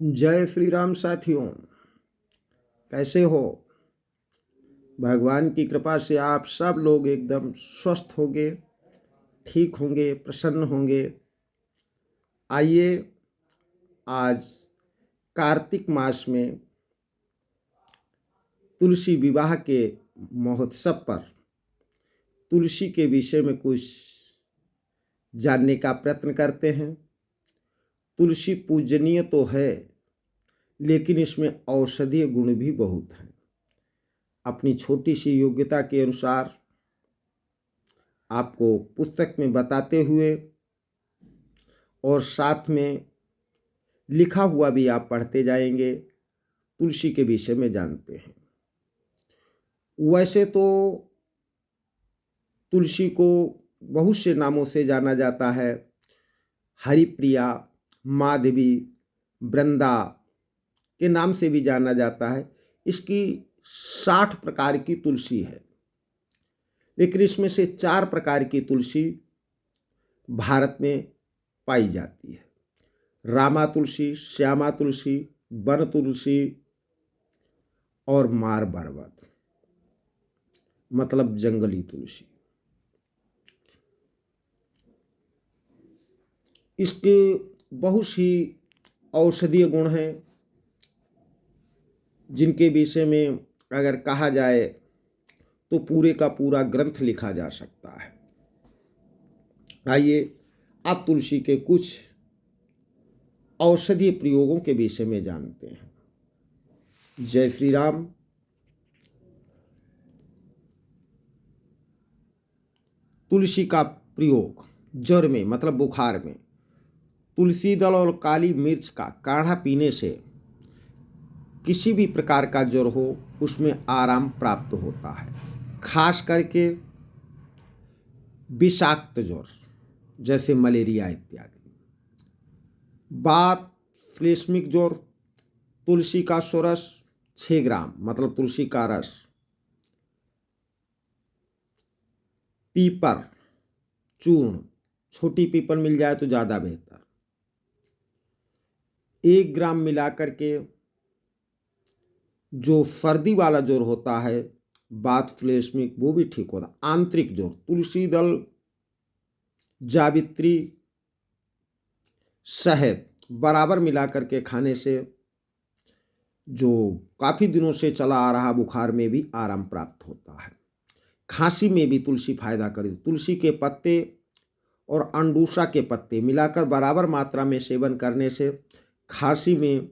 जय श्री राम साथियों। कैसे हो? भगवान की कृपा से आप सब लोग एकदम स्वस्थ होंगे, ठीक होंगे, प्रसन्न होंगे। आइए आज कार्तिक मास में तुलसी विवाह के महोत्सव पर तुलसी के विषय में कुछ जानने का प्रयत्न करते हैं। तुलसी पूजनीय तो है, लेकिन इसमें औषधीय गुण भी बहुत हैं। अपनी छोटी सी योग्यता के अनुसार आपको पुस्तक में बताते हुए और साथ में लिखा हुआ भी आप पढ़ते जाएंगे, तुलसी के विषय में जानते हैं। वैसे तो तुलसी को बहुत से नामों से जाना जाता है। हरिप्रिया, माधवी, वृंदा के नाम से भी जाना जाता है। इसकी 60 प्रकार की तुलसी है, लेकिन इसमें से 4 प्रकार की तुलसी भारत में पाई जाती है। रामा तुलसी, श्यामा तुलसी, वन तुलसी और मार बरबत, मतलब जंगली तुलसी। इसके बहुत सी औषधीय गुण हैं, जिनके विषय में अगर कहा जाए तो पूरे का पूरा ग्रंथ लिखा जा सकता है। आइए आप तुलसी के कुछ औषधीय प्रयोगों के विषय में जानते हैं। जय श्री राम। तुलसी का प्रयोग ज्वर में, मतलब बुखार में, तुलसी दल और काली मिर्च का काढ़ा पीने से किसी भी प्रकार का ज्वर हो उसमें आराम प्राप्त होता है। खास करके विषाक्त ज्वर जैसे मलेरिया इत्यादि। बात फ्लेस्मिक ज्वर, तुलसी का सोरस 6 ग्राम, मतलब तुलसी का रस, पीपर चूर्ण, छोटी पीपर मिल जाए तो ज़्यादा बेहतर, 1 ग्राम मिलाकर के जो सर्दी वाला जोर होता है, बात फ्लेस्मिक, वो भी ठीक होता। आंतरिक जोर, तुलसी दल, जावित्री, शहद बराबर मिलाकर के खाने से जो काफ़ी दिनों से चला आ रहा बुखार में भी आराम प्राप्त होता है। खांसी में भी तुलसी फायदा करे। तुलसी के पत्ते और अंडूसा के पत्ते मिलाकर बराबर मात्रा में सेवन करने से खांसी में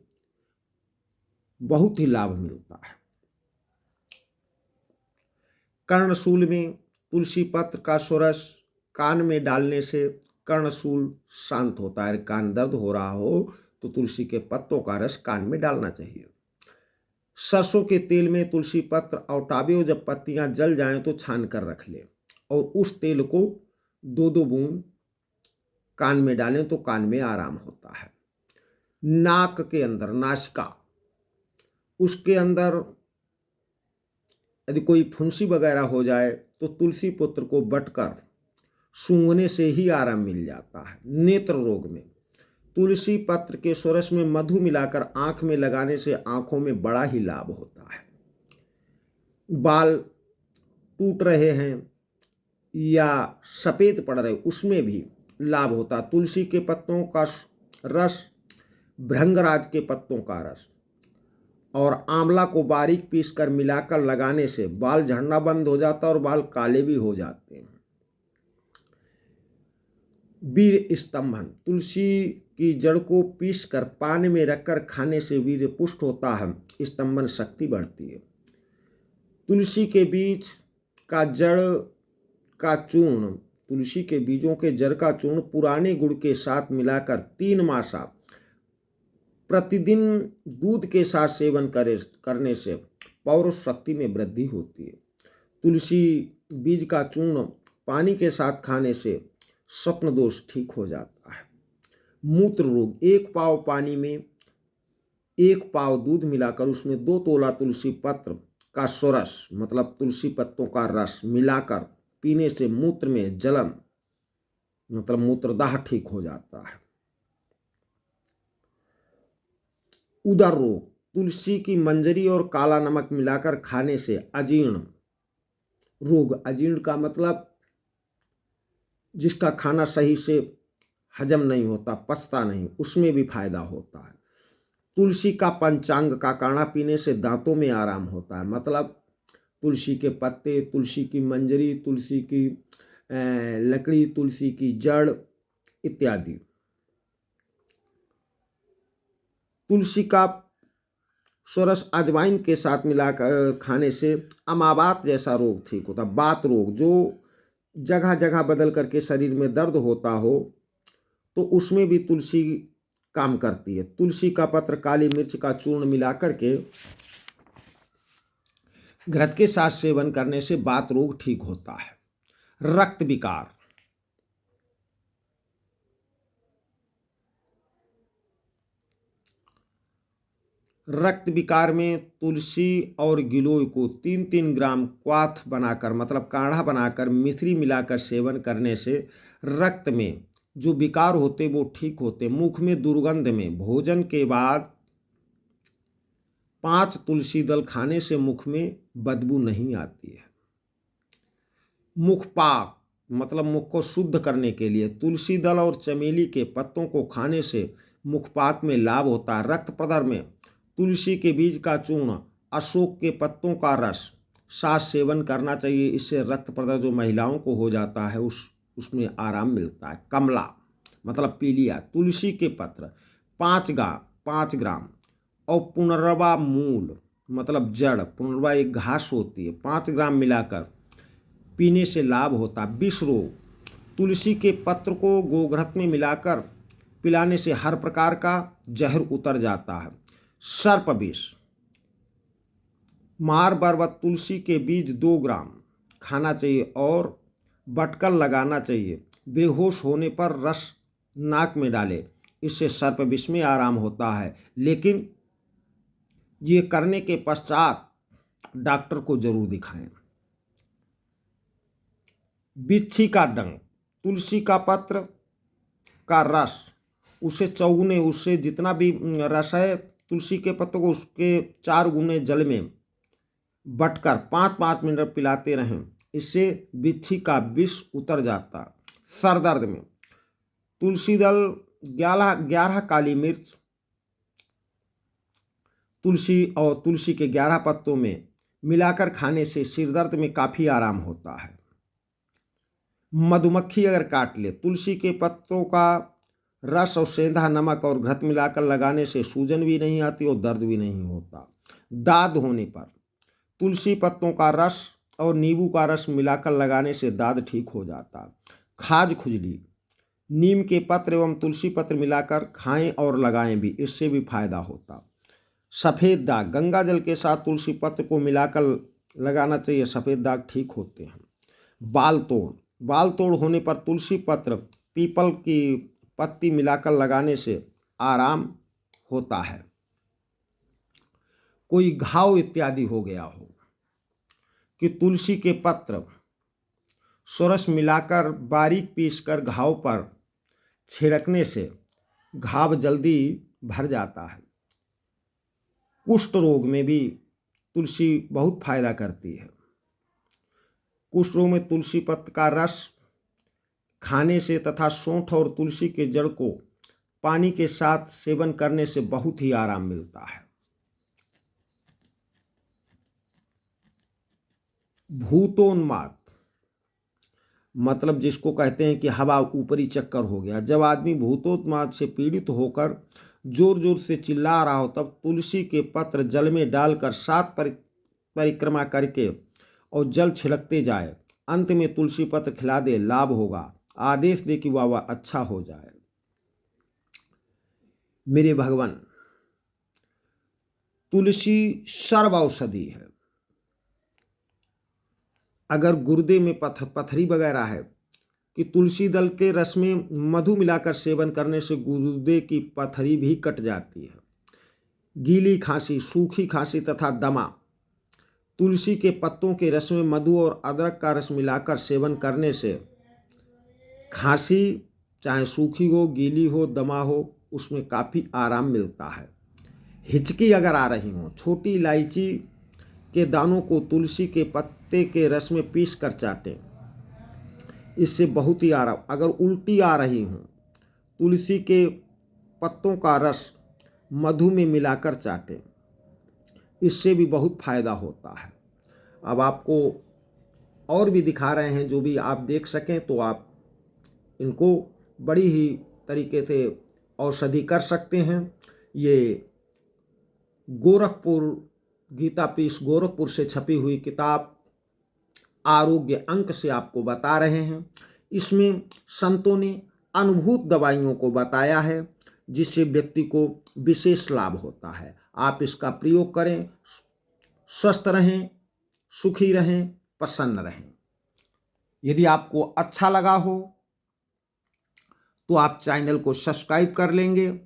बहुत ही लाभ मिलता है। कर्णशूल में तुलसी पत्र का सोरस कान में डालने से कर्णशूल शांत होता है। कान दर्द हो रहा हो तो तुलसी के पत्तों का रस कान में डालना चाहिए। सरसों के तेल में तुलसी पत्र और टाबियो जब पत्तियां जल जाएं तो छान कर रख ले और उस तेल को 2-2 बूंद कान में डालें तो कान में आराम होता है। नाक के अंदर, नासिका, उसके अंदर यदि कोई फुंसी वगैरह हो जाए तो तुलसी पत्र को बटकर सूंघने से ही आराम मिल जाता है। नेत्र रोग में तुलसी पत्र के सोरस में मधु मिलाकर आंख में लगाने से आंखों में बड़ा ही लाभ होता है। बाल टूट रहे हैं या सफेद पड़ रहे, उसमें भी लाभ होता। तुलसी के पत्तों का रस, भृंगराज के पत्तों का रस और आंवला को बारीक पीसकर मिलाकर लगाने से बाल झड़ना बंद हो जाता और बाल काले भी हो जाते हैं। वीर स्तंभन, तुलसी की जड़ को पीसकर पानी में रखकर खाने से वीर्य पुष्ट होता है, स्तंभन शक्ति बढ़ती है। तुलसी के बीज का जड़ का चूर्ण, तुलसी के बीजों के जड़ का चूर्ण पुराने गुड़ के साथ मिलाकर 3 मासा प्रतिदिन दूध के साथ सेवन करने से पौरुष शक्ति में वृद्धि होती है। तुलसी बीज का चूर्ण पानी के साथ खाने से स्वप्न दोष ठीक हो जाता है। मूत्र रोग, 1 पाव पानी में 1 पाव दूध मिलाकर उसमें 2 तोला तुलसी पत्र का सोरस, मतलब तुलसी पत्तों का रस मिलाकर पीने से मूत्र में जलन, मतलब मूत्रदाह ठीक हो जाता है। उदर रोग, तुलसी की मंजरी और काला नमक मिलाकर खाने से अजीर्ण रोग, अजीर्ण का मतलब जिसका खाना सही से हजम नहीं होता, पचता नहीं, उसमें भी फायदा होता है। तुलसी का पंचांग का काढ़ा पीने से दांतों में आराम होता है, मतलब तुलसी के पत्ते, तुलसी की मंजरी, तुलसी की लकड़ी, तुलसी की जड़ इत्यादि। तुलसी का सोरस अजवाइन के साथ मिलाकर खाने से अमावात जैसा रोग ठीक होता है। बात रोग, जो जगह जगह बदल करके शरीर में दर्द होता हो तो उसमें भी तुलसी काम करती है। तुलसी का पत्र काली मिर्च का चूर्ण मिलाकर के घृत के साथ सेवन करने से बात रोग ठीक होता है। रक्त विकार, रक्त विकार में तुलसी और गिलोय को 3-3 ग्राम क्वाथ बनाकर, मतलब काढ़ा बनाकर मिश्री मिलाकर सेवन करने से रक्त में जो विकार होते वो ठीक होते। मुख में दुर्गंध में भोजन के बाद 5 तुलसी दल खाने से मुख में बदबू नहीं आती है। मुखपाक, मतलब मुख को शुद्ध करने के लिए तुलसी दल और चमेली के पत्तों को खाने से मुखपाक में लाभ होता है। रक्त प्रदर में तुलसी के बीज का चूर्ण, अशोक के पत्तों का रस साथ सेवन करना चाहिए। इससे रक्त प्रदर जो महिलाओं को हो जाता है उसमें आराम मिलता है। कमला मतलब पीलिया, तुलसी के पत्र 5 ग्राम और पुनर्वा मूल मतलब जड़, पुनर्वा एक घास होती है, 5 ग्राम मिलाकर पीने से लाभ होता। विष रोग, तुलसी के पत्र को गोघृत में मिलाकर पिलाने से हर प्रकार का जहर उतर जाता है। सर्प विष, मार बरबत तुलसी के बीज 2 ग्राम खाना चाहिए और बटकल लगाना चाहिए। बेहोश होने पर रस नाक में डाले, इससे सर्प विष में आराम होता है, लेकिन ये करने के पश्चात डॉक्टर को जरूर दिखाएं। बिच्छी का डंक, तुलसी का पत्र का रस, उसे चौगुने, उससे जितना भी रस है तुलसी के पत्तों को उसके 4 गुने जल में बटकर 5-5 मिनट पिलाते रहें, इससे बिच्छी का विष उतर जाता। सर दर्द में तुलसी दल 11 काली मिर्च तुलसी और तुलसी के 11 पत्तों में मिलाकर खाने से सिर दर्द में काफ़ी आराम होता है। मधुमक्खी अगर काट ले, तुलसी के पत्तों का रस और सेंधा नमक और घृत मिलाकर लगाने से सूजन भी नहीं आती और दर्द भी नहीं होता। दाद होने पर तुलसी पत्तों का रस और नींबू का रस मिलाकर लगाने से दाद ठीक हो जाता। खाज खुजली, नीम के पत्र एवं तुलसी पत्र मिलाकर खाएं और लगाएं भी, इससे भी फायदा होता। सफ़ेद दाग, गंगा जल के साथ तुलसी पत्र को मिलाकर लगाना चाहिए, सफ़ेद दाग ठीक होते हैं। बाल तोड़, बाल तोड़ होने पर तुलसी पत्र पीपल की पत्ती मिलाकर लगाने से आराम होता है। कोई घाव इत्यादि हो गया हो कि तुलसी के पत्र सोरस मिलाकर बारीक पीसकर घाव पर छिड़कने से घाव जल्दी भर जाता है। कुष्ठ रोग में भी तुलसी बहुत फायदा करती है। कुष्ठ रोग में तुलसी पत्र का रस खाने से तथा सौंठ और तुलसी के जड़ को पानी के साथ सेवन करने से बहुत ही आराम मिलता है। भूतोन्माद मतलब जिसको कहते हैं कि हवा ऊपरी चक्कर हो गया, जब आदमी भूतोन्माद से पीड़ित होकर जोर जोर से चिल्ला रहा हो, तब तुलसी के पत्र जल में डालकर 7 परिक्रमा करके और जल छिड़कते जाए, अंत में तुलसी पत्र खिला दे, लाभ होगा। आदेश दे कि वह अच्छा हो जाए। मेरे भगवान, तुलसी सर्व औषधि है। अगर गुर्दे में पथरी वगैरह है कि तुलसी दल के रस में मधु मिलाकर सेवन करने से गुर्दे की पथरी भी कट जाती है। गीली खांसी, सूखी खांसी तथा दमा, तुलसी के पत्तों के रस में मधु और अदरक का रस मिलाकर सेवन करने से खांसी चाहे सूखी हो, गीली हो, दमा हो, उसमें काफ़ी आराम मिलता है। हिचकी अगर आ रही हो, छोटी इलायची के दानों को तुलसी के पत्ते के रस में पीस कर चाटें, इससे बहुत ही आराम। अगर उल्टी आ रही हो, तुलसी के पत्तों का रस मधु में मिलाकर चाटें, इससे भी बहुत फायदा होता है। अब आपको और भी दिखा रहे हैं, जो भी आप देख सकें तो आप इनको बड़ी ही तरीके से औषधि कर सकते हैं। ये गोरखपुर गीतापीठ गोरखपुर से छपी हुई किताब आरोग्य अंक से आपको बता रहे हैं। इसमें संतों ने अनुभूत दवाइयों को बताया है, जिससे व्यक्ति को विशेष लाभ होता है। आप इसका प्रयोग करें, स्वस्थ रहें, सुखी रहें, प्रसन्न रहें। यदि आपको अच्छा लगा हो तो आप चैनल को सब्सक्राइब कर लेंगे,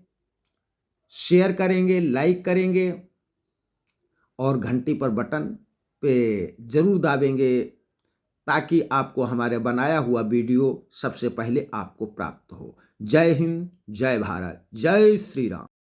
शेयर करेंगे, लाइक करेंगे और घंटी पर बटन पे ज़रूर दाबेंगे, ताकि आपको हमारे बनाया हुआ वीडियो सबसे पहले आपको प्राप्त हो। जय हिंद, जय भारत, जय श्री राम।